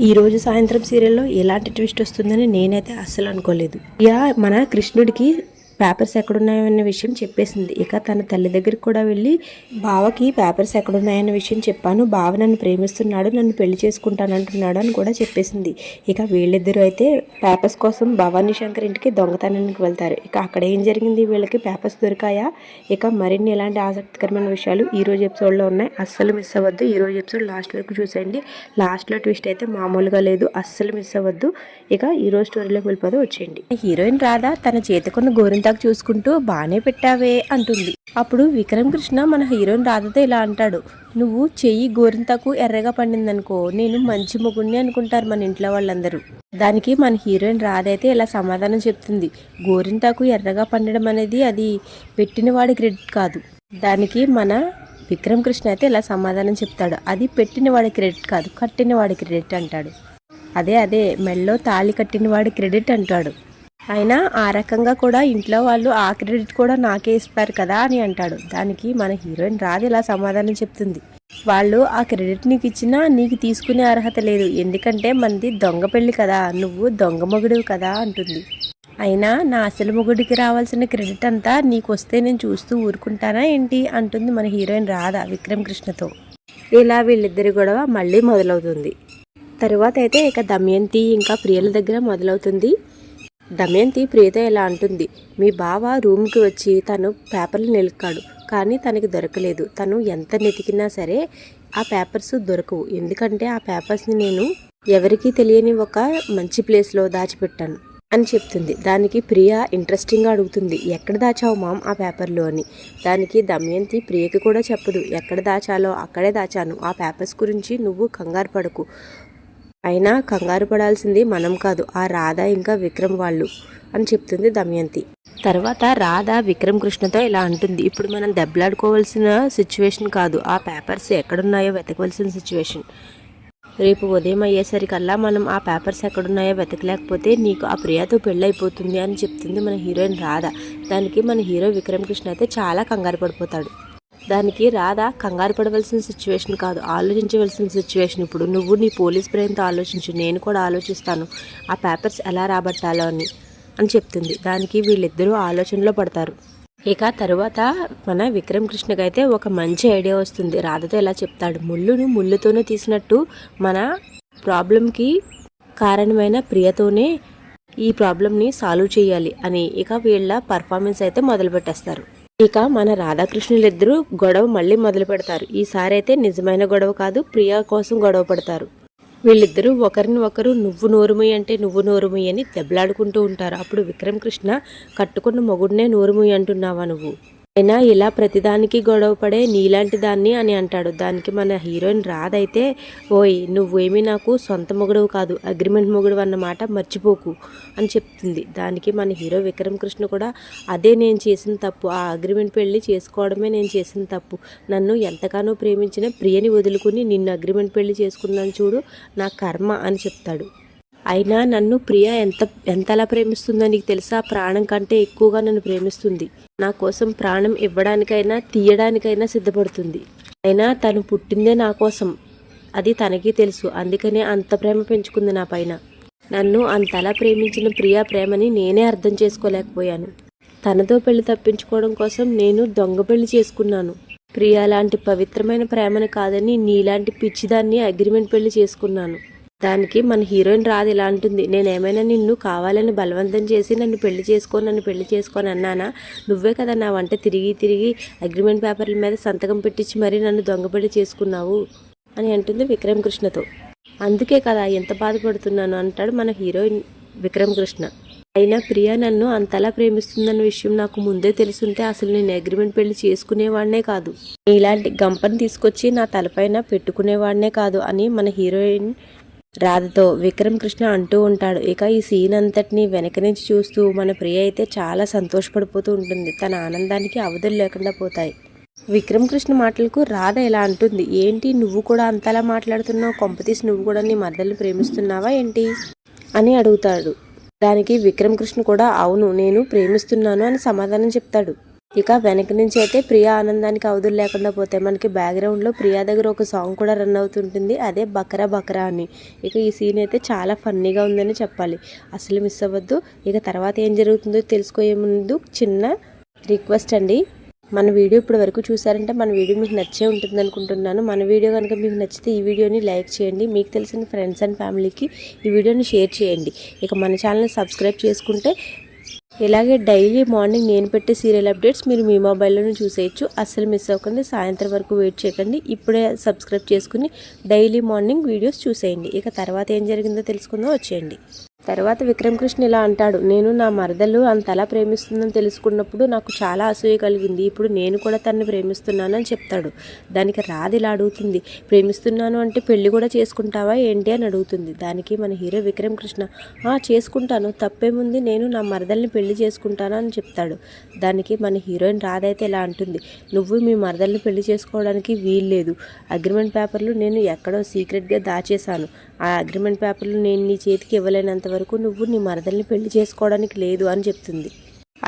ఈరోజు సాయంత్రం సీరియల్లో ఎలాంటి ట్విస్ట్ వస్తుందని నేనైతే అస్సలు అనుకోలేదు. మన కృష్ణుడికి పేపర్స్ ఎక్కడున్నాయన్న విషయం చెప్పేసింది. ఇక తన తల్లి దగ్గరికి కూడా వెళ్ళి బావకి పేపర్స్ ఎక్కడున్నాయన్న విషయం చెప్పాను, బావ నన్ను ప్రేమిస్తున్నాడు, నన్ను పెళ్లి చేసుకుంటానంటున్నాడు అని కూడా చెప్పేసింది. ఇక వీళ్ళిద్దరూ అయితే పేపర్స్ కోసం భవానీ శంకర్ ఇంటికి దొంగతనానికి వెళ్తారు. ఇక అక్కడ ఏం జరిగింది, వీళ్ళకి పేపర్స్ దొరికాయా, ఇక మరిన్ని ఎలాంటి ఆసక్తికరమైన విషయాలు ఈ రోజు ఎపిసోడ్లో ఉన్నాయి. అస్సలు మిస్ అవ్వద్దు. ఈ రోజు ఎపిసోడ్ లాస్ట్ వరకు చూసేయండి. లాస్ట్లో ట్విస్ట్ అయితే మామూలుగా లేదు, అస్సలు మిస్ అవ్వద్దు. ఇక ఈ రోజు స్టోరీలోకి వెళ్ళిపోతే వచ్చేయండి. హీరోయిన్ రాధా తన చేతికున్న గోరింతాకు చూసుకుంటూ బానే పెట్టావే అంటుంది. అప్పుడు విక్రమ్ కృష్ణ మన హీరోయిన్ రాధతో ఇలా అంటాడు, నువ్వు చెయ్యి గోరింతాకు ఎర్రగా పండిందనుకో నేను మంచి మొగుడిని అనుకుంటారు మన ఇంట్లో వాళ్ళందరూ. దానికి మన హీరోయిన్ రాధ అయితే ఇలా సమాధానం చెప్తుంది, గోరింతాకు ఎర్రగా పండడం అనేది అది పెట్టిన వాడి క్రెడిట్ కాదు. దానికి మన విక్రమ్ కృష్ణ అయితే ఇలా సమాధానం చెప్తాడు, అది పెట్టిన వాడి క్రెడిట్ కాదు కట్టిన వాడి క్రెడిట్ అంటాడు. అదే మెళ్ళో తాళి కట్టిన వాడి క్రెడిట్ అంటాడు. అయినా ఆ రకంగా కూడా ఇంట్లో వాళ్ళు ఆ క్రెడిట్ కూడా నాకే ఇస్తారు కదా అని అంటాడు. దానికి మన హీరోయిన్ రాధ ఇలా సమాధానం చెప్తుంది, వాళ్ళు ఆ క్రెడిట్ నీకు ఇచ్చినా నీకు తీసుకునే అర్హత లేదు, ఎందుకంటే మనది దొంగ పెళ్ళి కదా, నువ్వు దొంగ మొగుడు కదా అంటుంది. అయినా నా అసలు మొగుడికి రావాల్సిన క్రెడిట్ అంతా నీకు వస్తే నేను చూస్తూ ఊరుకుంటానా ఏంటి అంటుంది మన హీరోయిన్ రాధ విక్రమ్ కృష్ణతో. ఇలా వీళ్ళిద్దరి గొడవ మళ్ళీ మొదలవుతుంది. తరువాత అయితే ఇక దమయంతి ఇంకా ప్రియల దగ్గర మొదలవుతుంది. దమయంతి ప్రియతో ఇలా అంటుంది, మీ బావ రూమ్కి వచ్చి తను పేపర్లు నిలికాడు కానీ తనకి దొరకలేదు, తను ఎంత వెతికినా సరే ఆ పేపర్స్ దొరకవు, ఎందుకంటే ఆ పేపర్స్ని నేను ఎవరికీ తెలియని ఒక మంచి ప్లేస్లో దాచిపెట్టాను అని చెప్తుంది. దానికి ప్రియ ఇంట్రెస్టింగ్గా అడుగుతుంది, ఎక్కడ దాచావు మామ్ ఆ పేపర్లో అని. దానికి దమయంతి ప్రియకి కూడా చెప్పదు, ఎక్కడ దాచాలో అక్కడే దాచాను, ఆ పేపర్స్ గురించి నువ్వు కంగారు పడకు, అయినా కంగారు పడాల్సింది మనం కాదు ఆ రాధ ఇంకా విక్రమ్ వాళ్ళు అని చెప్తుంది దమయంతి. తర్వాత రాధ విక్రమ్ కృష్ణతో ఇలా అంటుంది, ఇప్పుడు మనం దెబ్బలాడుకోవాల్సిన సిచ్యువేషన్ కాదు, ఆ పేపర్స్ ఎక్కడున్నాయో వెతకవలసిన సిచ్యువేషన్. రేపు ఉదయం అయ్యేసరికల్లా మనం ఆ పేపర్స్ ఎక్కడున్నాయో వెతకలేకపోతే నీకు ఆ ప్రియతో పెళ్ళి అయిపోతుంది అని చెప్తుంది మన హీరోయిన్ రాధ. దానికి మన హీరో విక్రమ్ కృష్ణ అయితే చాలా కంగారు పడిపోతాడు. దానికి రాధ కంగారు పడవలసిన సిచ్యువేషన్ కాదు, ఆలోచించవలసిన సిచ్యువేషన్. ఇప్పుడు నువ్వు నీ పోలీస్ బ్రెయిన్తో ఆలోచించు, నేను కూడా ఆలోచిస్తాను ఆ పేపర్స్ ఎలా రాబట్టాలో అని చెప్తుంది. దానికి వీళ్ళిద్దరూ ఆలోచనలో పడతారు. ఇక తరువాత మన విక్రమ్ కృష్ణకి అయితే ఒక మంచి ఐడియా వస్తుంది. రాధతో ఎలా చెప్తాడు, ముళ్ళును ముళ్ళుతోనే తీసినట్టు మన ప్రాబ్లంకి కారణమైన ప్రియతోనే ఈ ప్రాబ్లంని సాల్వ్ చేయాలి అని ఇక వీళ్ళ పర్ఫార్మెన్స్ అయితే మొదలు పెట్టేస్తారు. ఇక మన రాధాకృష్ణులిద్దరూ గొడవ మళ్ళీ మొదలు పెడతారు. ఈసారి అయితే నిజమైన గొడవ కాదు, ప్రియా కోసం గొడవ పడతారు. వీళ్ళిద్దరూ ఒకరిని ఒకరు నువ్వు నోరుముయ్యి అంటే నువ్వు నోరుముయ్యి అని దెబ్బలాడుకుంటూ ఉంటారు. అప్పుడు విక్రమ్ కృష్ణ, కట్టుకున్న మొగుడినే నోరుముయ్యి అంటున్నావా నువ్వు, అయినా ఇలా ప్రతిదానికి గొడవ పడే నీలాంటి దాన్ని అని అంటాడు. దానికి మన హీరోయిన్ రాధ అయితే, ఓయ్ నువ్వేమీ నాకు సొంత మొగుడు కాదు, అగ్రిమెంట్ మొగుడు అన్నమాట మర్చిపోకు అని చెప్తుంది. దానికి మన హీరో విక్రమ్ కృష్ణ కూడా, అదే నేను చేసిన తప్పు, ఆ అగ్రిమెంట్ పెళ్ళి చేసుకోవడమే నేను చేసిన తప్పు, నన్ను ఎంతగానో ప్రేమించిన ప్రియని వదులుకుని నిన్ను అగ్రిమెంట్ పెళ్ళి చేసుకున్నాను చూడు, నా కర్మ అని చెప్తాడు. అయినా నన్ను ప్రియ ఎంతలా ప్రేమిస్తుందో నీకు తెలుసా, ప్రాణం కంటే ఎక్కువగా నన్ను ప్రేమిస్తుంది, నా కోసం ప్రాణం ఇవ్వడానికైనా తీయడానికైనా సిద్ధపడుతుంది. అయినా తను పుట్టిందే నా కోసం, అది తనకి తెలుసు, అందుకనే అంత ప్రేమ పెంచుకుంది నా పైన. నన్ను అంతలా ప్రేమించిన ప్రియ ప్రేమని నేనే అర్థం చేసుకోలేకపోయాను. తనతో పెళ్లి తప్పించుకోవడం కోసం నేను దొంగ పెళ్లి చేసుకున్నాను. ప్రియ లాంటి పవిత్రమైన ప్రేమని కాదని నీలాంటి పిచ్చిదాన్ని అగ్రిమెంట్ పెళ్లి చేసుకున్నాను. దానికి మన హీరోయిన్ రాధ ఇలా అంటుంది, నేనేమైనా నిన్ను కావాలని బలవంతం చేసి నన్ను పెళ్లి చేసుకొని అన్నానా, నువ్వే కదా నా వంట తిరిగి అగ్రిమెంట్ పేపర్ల మీద సంతకం పెట్టించి మరీ నన్ను దొంగ పెళ్లి చేసుకున్నావు అని అంటుంది విక్రమ్ కృష్ణతో. అందుకే కదా ఎంత బాధపడుతున్నాను అంటాడు మన హీరోయిన్ విక్రమ్ కృష్ణ. అయినా ప్రియా నన్ను అంతలా ప్రేమిస్తుందన్న విషయం నాకు ముందే తెలుసుంటే అసలు నేను అగ్రిమెంట్ పెళ్లి చేసుకునేవాడినే కాదు, ఇలాంటి గంపని తీసుకొచ్చి నా తలపైన పెట్టుకునేవాడినే కాదు అని మన హీరోయిన్ రాధతో విక్రమ్ కృష్ణ అంటూ ఉంటాడు. ఇక ఈ సీన్ అంతటిని వెనక నుంచి చూస్తూ మన ప్రియ అయితే చాలా సంతోషపడిపోతూ ఉంటుంది. తన ఆనందానికి అవధులు లేకుండా పోతాయి. విక్రమ్ కృష్ణ మాటలకు రాధ ఇలా అంటుంది, ఏంటి నువ్వు కూడా అంతలా మాట్లాడుతున్నావు, కొంపతీసి నువ్వు కూడా నీ మరదల్ని ప్రేమిస్తున్నావా ఏంటి అని అడుగుతాడు. దానికి విక్రమ్ కృష్ణ కూడా అవును నేను ప్రేమిస్తున్నాను అని సమాధానం చెప్తాడు. ఇక వెనక నుంచి అయితే ప్రియా ఆనందానికి అవధులు లేకుండా పోతే మనకి బ్యాక్గ్రౌండ్లో ప్రియా దగ్గర ఒక సాంగ్ కూడా రన్ అవుతుంటుంది, అదే బకరా బకరా అని. ఇక ఈ సీన్ అయితే చాలా ఫన్నీగా ఉందని చెప్పాలి, అసలు మిస్ అవ్వద్దు. ఇక తర్వాత ఏం జరుగుతుందో తెలుసుకోయే ముందు చిన్న రిక్వెస్ట్ అండి, మన వీడియో ఇప్పటి వరకు చూసారంటే మన వీడియో మీకు నచ్చే ఉంటుంది అనుకుంటున్నాను. మన వీడియో కనుక మీకు నచ్చితే ఈ వీడియోని లైక్ చేయండి, మీకు తెలిసిన ఫ్రెండ్స్ అండ్ ఫ్యామిలీకి ఈ వీడియోని షేర్ చేయండి. ఇక మన ఛానల్ని సబ్స్క్రైబ్ చేసుకుంటే ఇలాగే డైలీ మార్నింగ్ నేను పెట్టే సీరియల్ అప్డేట్స్ మీరు మీ మొబైల్లోనే చూసేయచ్చు. అస్సలు మిస్ అవ్వకండి, సాయంత్రం వరకు వెయిట్ చేయకండి, ఇప్పుడే సబ్స్క్రైబ్ చేసుకుని డైలీ మార్నింగ్ వీడియోస్ చూసేయండి. ఇక తర్వాత ఏం జరిగిందో తెలుసుకుందాం, వచ్చేయండి. తర్వాత విక్రమ్ కృష్ణ ఇలా అంటాడు, నేను నా మరదలు అంతలా ప్రేమిస్తుందని తెలుసుకున్నప్పుడు నాకు చాలా అసూయ కలిగింది, ఇప్పుడు నేను కూడా తనని ప్రేమిస్తున్నాను అని చెప్తాడు. దానికి రాధ ఇలా అడుగుతుంది, ప్రేమిస్తున్నాను అంటే పెళ్లి కూడా చేసుకుంటావా ఏంటి అని అడుగుతుంది. దానికి మన హీరో విక్రమ్ కృష్ణ, చేసుకుంటాను, తప్పేముంది, నేను నా మరదల్ని పెళ్లి చేసుకుంటాను అని చెప్తాడు. దానికి మన హీరోయిన్ రాధ అయితే ఇలా అంటుంది, నువ్వు మీ మరదల్ని పెళ్లి చేసుకోవడానికి వీల్లేదు, అగ్రిమెంట్ పేపర్లు నేను ఎక్కడో సీక్రెట్గా దాచేశాను, ఆ అగ్రిమెంట్ పేపర్లు నేను నీ చేతికి ఇవ్వలేనంత వరకు నువ్వు నీ మరదల్ని పెళ్లి చేసుకోవడానికి లేదు అని చెప్తుంది.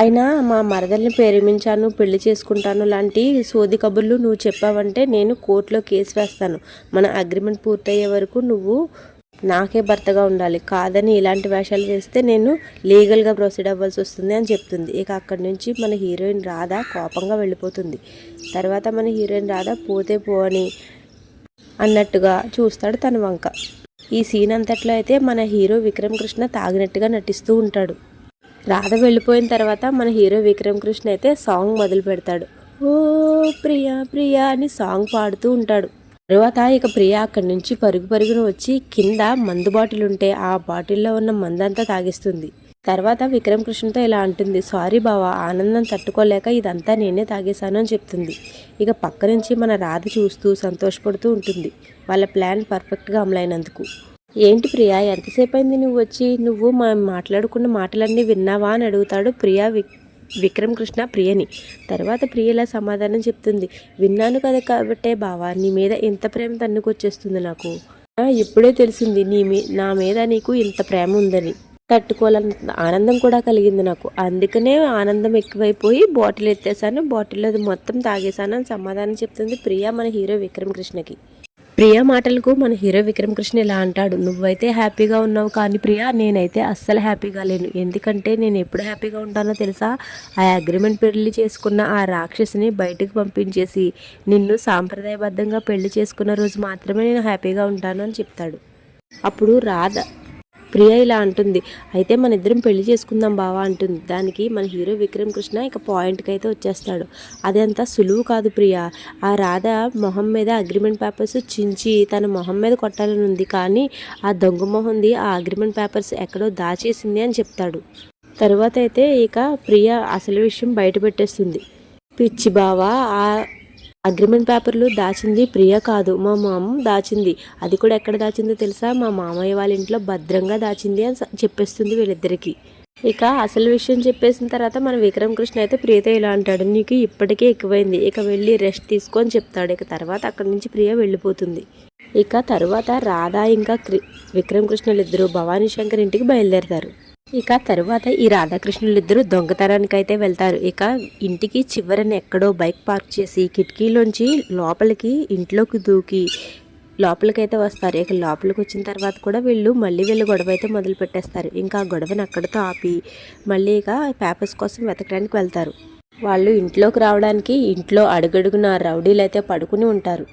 అయినా మా మరదల్ని ప్రేమించాను, పెళ్లి చేసుకుంటాను లాంటి సోది కబుర్లు నువ్వు చెప్పావంటే నేను కోర్టులో కేసు వేస్తాను, మన అగ్రిమెంట్ పూర్తయ్యే వరకు నువ్వు నాకే భర్తగా ఉండాలి, కాదని ఇలాంటి వేషాలు వేస్తే నేను లీగల్గా ప్రొసీడ్ అవ్వాల్సి వస్తుంది అని చెప్తుంది. ఇక అక్కడి నుంచి మన హీరోయిన్ రాధ కోపంగా వెళ్ళిపోతుంది. తర్వాత మన హీరోయిన్ రాధ పోతే పోని అన్నట్టుగా చూస్తాడు తన వంక. ఈ సీన్ అంతట్లో అయితే మన హీరో విక్రమ్ కృష్ణ తాగినట్టుగా నటిస్తూ ఉంటాడు. రాధ వెళ్ళిపోయిన తర్వాత మన హీరో విక్రమ్ కృష్ణ అయితే సాంగ్ మొదలు పెడతాడు, ఓ ప్రియా ప్రియా అని సాంగ్ పాడుతూ ఉంటాడు. తర్వాత ఇక ప్రియా అక్కడి నుంచి పరుగు పరుగున వచ్చి కింద మందు బాటిల్ ఉంటే ఆ బాటిల్లో ఉన్న మందంతా తాగిస్తుంది. తర్వాత విక్రమ్ కృష్ణతో ఇలా అంటుంది, సారీ బావా, ఆనందం తట్టుకోలేక ఇదంతా నేనే తాగేశాను అని చెప్తుంది. ఇక పక్క నుంచి మన రాధ చూస్తూ సంతోషపడుతూ ఉంటుంది, వాళ్ళ ప్లాన్ పర్ఫెక్ట్గా అమలైనందుకు. ఏంటి ప్రియా, ఎంతసేపు అయింది నువ్వు వచ్చి, నువ్వు మనం మాట్లాడుకున్న మాటలన్నీ విన్నావా అని అడుగుతాడు ప్రియా విక్రమ్ కృష్ణ ప్రియని. తర్వాత ప్రియ ఇలా సమాధానం చెప్తుంది, విన్నాను కదా కాబట్టే బావా నీ మీద ఇంత ప్రేమ తన్నుకొచ్చేస్తుంది నాకు, ఇప్పుడే తెలిసింది నా మీద నీకు ఇంత ప్రేమ ఉందని, తట్టుకోవాలన్న ఆనందం కూడా కలిగింది నాకు, అందుకనే ఆనందం ఎక్కువైపోయి బాటిల్ ఎత్తేసాను, బాటిల్లో అది మొత్తం తాగేశాను అని సమాధానం చెప్తుంది ప్రియా మన హీరో విక్రమ్ కృష్ణకి. ప్రియా మాటలకు మన హీరో విక్రమ్ కృష్ణ ఇలా అంటాడు, నువ్వైతే హ్యాపీగా ఉన్నావు కానీ ప్రియా నేనైతే అస్సలు హ్యాపీగా లేను, ఎందుకంటే నేను ఎప్పుడు హ్యాపీగా ఉంటానో తెలుసా, ఆ అగ్రిమెంట్ పెళ్లి చేసుకున్న ఆ రాక్షసిని బయటకు పంపించేసి నిన్ను సాంప్రదాయబద్ధంగా పెళ్లి చేసుకున్న రోజు మాత్రమే నేను హ్యాపీగా ఉంటాను అని చెప్తాడు. అప్పుడు రాధ ప్రియా ఇలా అంటుంది, అయితే మన ఇద్దరం పెళ్లి చేసుకుందాం బావా అంటుంది. దానికి మన హీరో విక్రమ్ కృష్ణ ఇక పాయింట్కి అయితే వచ్చేస్తాడు, అదంతా సులువు కాదు ప్రియా, ఆ రాధ మొహం మీద అగ్రిమెంట్ పేపర్స్ చించి తన మొహం మీద కొట్టాలని ఉంది, కానీ ఆ దొంగ మొహంది ఆ అగ్రిమెంట్ పేపర్స్ ఎక్కడో దాచేసింది అని చెప్తాడు. తర్వాత అయితే ఇక ప్రియా అసలు విషయం బయట పెట్టేస్తుంది, పిచ్చి బావా, ఆ అగ్రిమెంట్ పేపర్లు దాచింది ప్రియ కాదు, మా మామ దాచింది, అది కూడా ఎక్కడ దాచిందో తెలుసా, మా మామయ్య వాళ్ళ ఇంట్లో భద్రంగా దాచింది అని చెప్పేస్తుంది వీళ్ళిద్దరికి. ఇక అసలు విషయం చెప్పేసిన తర్వాత మన విక్రమ్ కృష్ణ అయితే ప్రియతో ఇలా అంటాడు, నీకు ఇప్పటికే ఎక్కువైంది, ఇక వెళ్ళి రెస్ట్ తీసుకో అని చెప్తాడు. ఇక తర్వాత అక్కడి నుంచి ప్రియ వెళ్ళిపోతుంది. ఇక తర్వాత రాధా ఇంకా విక్రమ్ కృష్ణలు ఇద్దరు భవానీ శంకర్ ఇంటికి బయలుదేరతారు. ఇక తర్వాత ఈ రాధాకృష్ణులు ఇద్దరు దొంగతనానికి అయితే వెళ్తారు. ఇక ఇంటికి చివరన ఎక్కడో బైక్ పార్క్ చేసి కిటికీలోంచి లోపలికి ఇంట్లోకి దూకి లోపలికైతే వస్తారు. ఇక లోపలికి వచ్చిన తర్వాత కూడా వీళ్ళు గొడవ అయితే మొదలు పెట్టేస్తారు. ఇంకా ఆ గొడవని అక్కడితో ఆపి మళ్ళీ ఇక పేపర్స్ కోసం వెతకడానికి వెళ్తారు. వాళ్ళు ఇంట్లోకి రావడానికి ఇంట్లో అడుగడుగున రౌడీలు అయితే పడుకుని ఉంటారు.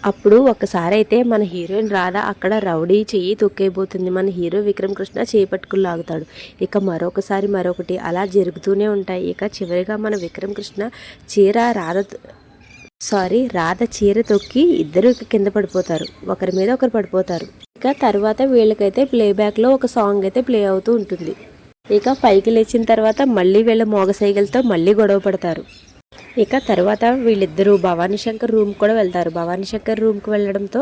అప్పుడు ఒకసారి అయితే మన హీరోయిన్ రాధ అక్కడ రౌడీ చెయ్యి తొక్కేయబోతుంది. మన హీరో విక్రమ్ కృష్ణ చేయి పట్టుకుని లాగుతాడు. ఇక మరొకసారి మరొకటి అలా జరుగుతూనే ఉంటాయి. ఇక చివరిగా మన విక్రమ్ కృష్ణ రాధ చీర తొక్కి ఇద్దరు కింద పడిపోతారు, ఒకరి మీద ఒకరు పడిపోతారు. ఇక తర్వాత వీళ్ళకైతే ప్లేబ్యాక్లో ఒక సాంగ్ అయితే ప్లే అవుతూ ఉంటుంది. ఇక పైకి లేచిన తర్వాత మళ్ళీ వీళ్ళ మోగ సైకిల్తో మళ్ళీ గొడవ పడతారు. ఇక తర్వాత వీళ్ళిద్దరూ భవానీ శంకర్ రూమ్ కూడా వెళ్తారు. భవానీ శంకర్ రూమ్కి వెళ్ళడంతో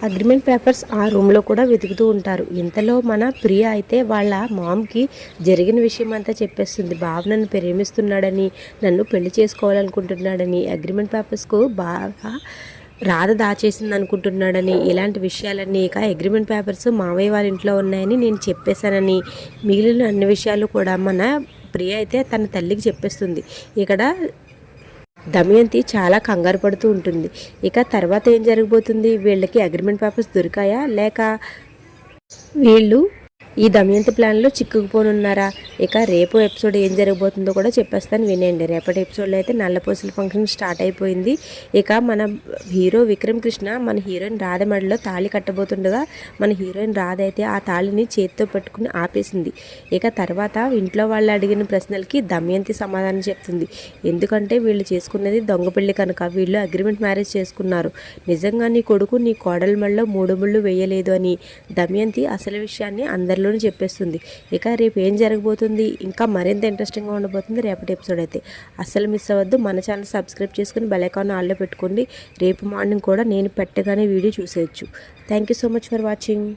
అగ్రిమెంట్ పేపర్స్ ఆ రూమ్లో కూడా వెతుకుతూ ఉంటారు. ఇంతలో మన ప్రియ అయితే వాళ్ళ మామ్కి జరిగిన విషయం అంతా చెప్పేస్తుంది. బావ నన్ను ప్రేమిస్తున్నాడని, నన్ను పెళ్లి చేసుకోవాలనుకుంటున్నాడని, అగ్రిమెంట్ పేపర్స్కు బాగా రాధ దాచేసింది అనుకుంటున్నాడని, ఇలాంటి విషయాలన్నీ, ఇక అగ్రిమెంట్ పేపర్స్ మావయ్య వాళ్ళ ఇంట్లో ఉన్నాయని నేను చెప్పేశానని, మిగిలిన అన్ని విషయాలు కూడా మన ప్రియ అయితే తన తల్లికి చెప్పేస్తుంది. ఇక్కడ దమయంతి చాలా కంగారు పడుతూ ఉంటుంది. ఇక తర్వాత ఏం జరగబోతుంది, వీళ్ళకి అగ్రిమెంట్ పేపర్స్ దొరికాయా లేక వీళ్ళు ఈ దమయంతి ప్లాన్లో చిక్కుకుపోనున్నారా? ఇక రేపు ఎపిసోడ్ ఏం జరగబోతుందో కూడా చెప్పేస్తాను, వినేయండి. రేపటి ఎపిసోడ్లో అయితే నల్లపూసల ఫంక్షన్ స్టార్ట్ అయిపోయింది. ఇక మన హీరో విక్రమ్ కృష్ణ మన హీరోయిన్ రాధ మెడలో తాళి కట్టబోతుండగా మన హీరోయిన్ రాధ అయితే ఆ తాళిని చేతితో పట్టుకుని ఆపేసింది. ఇక తర్వాత ఇంట్లో వాళ్ళు అడిగిన ప్రశ్నలకి దమయంతి సమాధానం చెప్తుంది. ఎందుకంటే వీళ్ళు చేసుకున్నది దొంగ పెళ్లి కనుక, వీళ్ళు అగ్రిమెంట్ మ్యారేజ్ చేసుకున్నారు. నిజంగా నీ కొడుకు నీ కోడల మెడలో 3 ముళ్ళు వేయలేదు అని దమయంతి అసలు విషయాన్ని అందరిలోనూ చెప్పేస్తుంది. ఇక రేపు ఏం జరగబోతుంది, ఇంకా మరింత ఇంట్రెస్టింగ్గా ఉండబోతుంది రేపటి ఎపిసోడ్ అయితే. అస్సలు మిస్ అవ్వద్దు. మన ఛానల్ సబ్స్క్రైబ్ చేసుకుని బెల్ ఐకాన్ ఆన్లో పెట్టుకోండి. రేపు మార్నింగ్ కూడా నేను పెట్టగానే వీడియో చూసేయచ్చు. Thank you so much for watching.